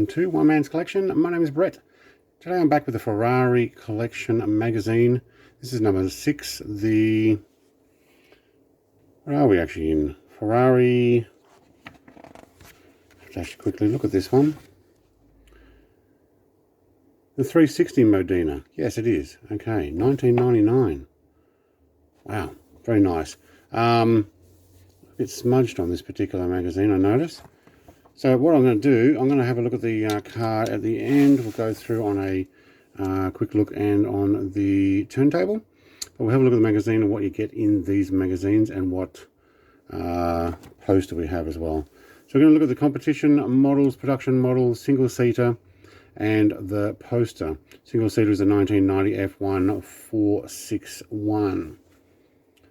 to One Man's Collection. My name is Brett. Today I'm back with the Ferrari Collection Magazine. This is number 6. Where are we actually in? Ferrari. Let's actually quickly look at this one. The 360 Modena. Yes, it is. Okay, 1999. Wow, very nice. A bit smudged on this particular magazine, I noticed. So what I'm going to do, I'm going to have a look at the car at the end. We'll go through on a quick look and on the turntable. But we'll have a look at the magazine and what you get in these magazines and what poster we have as well. So we're going to look at the competition models, production models, single-seater, and the poster. Single-seater is a 1990 F1 461.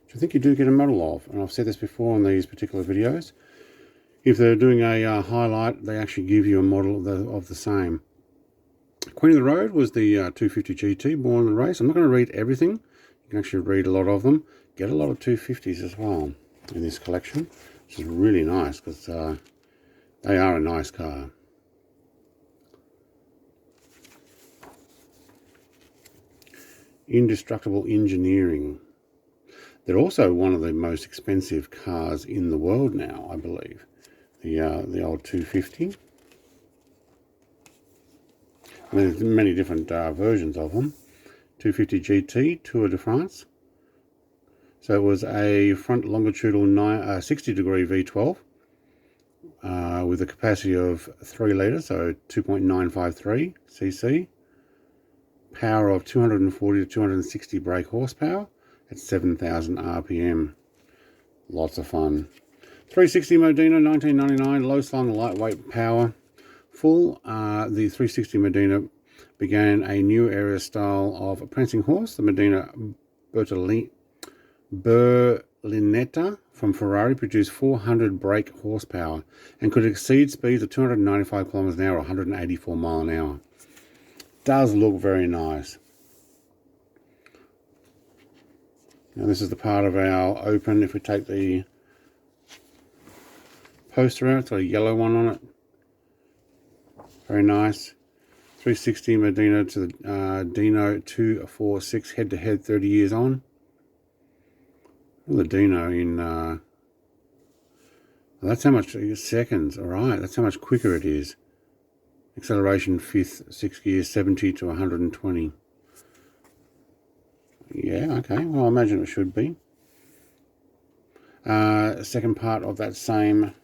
Which I think you do get a model of. And I've said this before on these particular videos. If they're doing a highlight, they actually give you a model of the same. Queen of the Road was the 250 GT, born in the race. I'm not going to read everything. You can actually read a lot of them. Get a lot of 250s as well in this collection, which is really nice because they are a nice car. Indestructible engineering. They're also one of the most expensive cars in the world now, I believe. The old 250. And there's many different versions of them. 250 GT Tour de France. So it was a front longitudinal 60 degree V12 with a capacity of 3 litres, so 2.953 cc. Power of 240 to 260 brake horsepower at 7,000 RPM. Lots of fun. 360 Modena, 1999, low slung, lightweight power. Full, the 360 Modena began a new area style of prancing horse, the Modena Berlinetta from Ferrari, produced 400 brake horsepower and could exceed speeds of 295 kilometers an hour or 184 mile an hour. Does look very nice. Now this is the part of our open. If we take the poster out, it's got a yellow one on it. Very nice. 360 Modena to the Dino 246 head-to-head 30 years on. The Dino in... that's how much seconds. Alright, that's how much quicker it is. Acceleration 5th, 6 gears, 70 to 120. Yeah, okay. Well, I imagine it should be. Second part of that same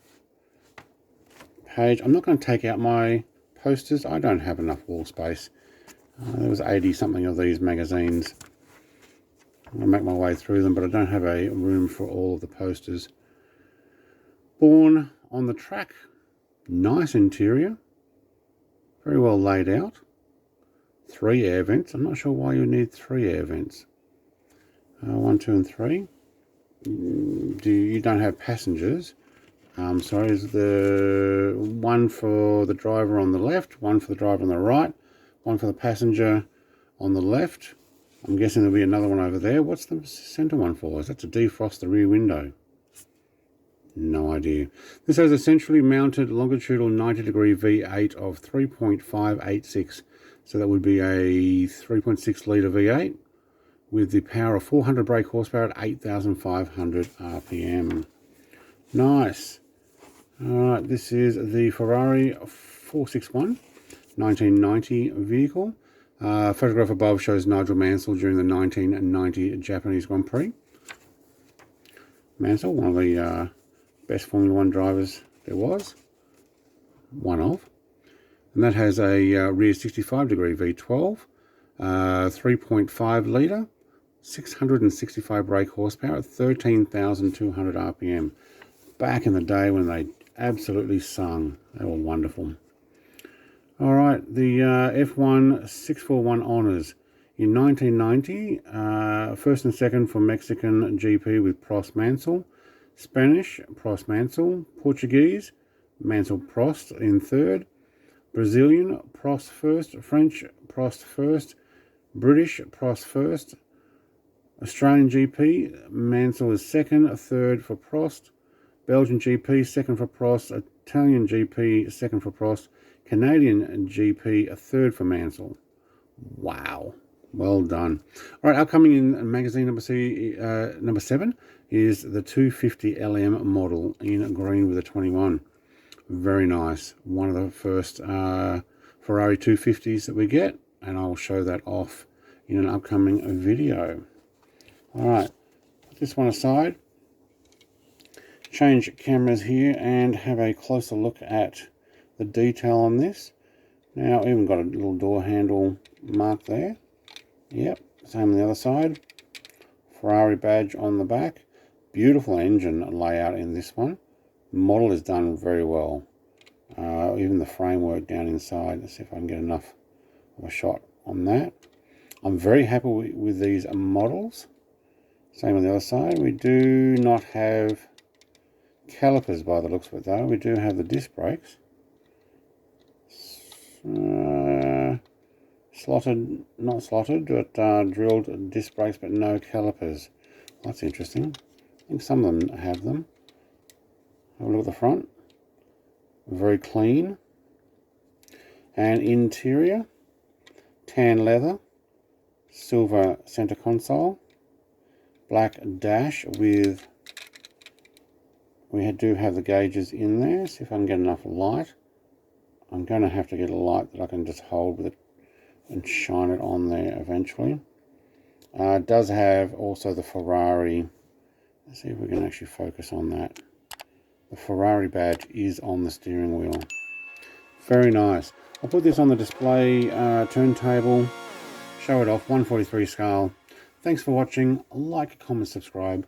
page. I'm not going to take out my posters. I don't have enough wall space. There was 80 something of these magazines. I'm going to make my way through them, but I don't have a room for all of the posters. Born on the track. Nice interior. Very well laid out. 3 air vents. I'm not sure why you need 3 air vents. 1, 2, and 3. You don't have passengers. Sorry, is the one for the driver on the left, one for the driver on the right, one for the passenger on the left. I'm guessing there'll be another one over there. What's the center one for? Is that to defrost the rear window? No idea. This has a centrally mounted longitudinal 90 degree V8 of 3.586. So that would be a 3.6 litre V8 with the power of 400 brake horsepower at 8,500 RPM. Nice. Alright, this is the Ferrari 461 1990 vehicle. Photograph above shows Nigel Mansell during the 1990 Japanese Grand Prix. Mansell, one of the best Formula 1 drivers there was. One of. And that has a rear 65 degree V12, 3.5 litre, 665 brake horsepower at 13,200 RPM. Back in the day when they absolutely sung. They were wonderful. Alright, the F1 641 Honours. In 1990, first and second for Mexican GP with Prost Mansell. Spanish, Prost Mansell. Portuguese, Mansell Prost in third. Brazilian, Prost first. French, Prost first. British, Prost first. Australian GP, Mansell is second. Third for Prost. Belgian GP, second for Prost. Italian GP, second for Prost. Canadian GP, a third for Mansell. Wow, well done. All right, upcoming in magazine number 7 is the 250 LM model in green with a 21. Very nice. One of the first Ferrari 250s that we get, and I'll show that off in an upcoming video. All right, put this one aside. Change cameras here and have a closer look at the detail on this. Now, even got a little door handle mark there. Yep, same on the other side. Ferrari badge on the back. Beautiful engine layout in this one. The model is done very well. Even the framework down inside. Let's see if I can get enough of a shot on that. I'm very happy with these models. Same on the other side. We do not have calipers by the looks of it though. We do have the disc brakes. Slotted, not slotted, but drilled disc brakes, but no calipers. That's interesting. I think some of them have them. Have a look at the front. Very clean. And interior, tan leather, silver center console, black dash with, we do have the gauges in there. See if I can get enough light. I'm going to have to get a light that I can just hold with it and shine it on there eventually. It does have also the Ferrari. Let's see if we can actually focus on that. The Ferrari badge is on the steering wheel. Very nice. I'll put this on the display turntable, show it off, 1/43 scale. Thanks for watching. Like, comment, subscribe.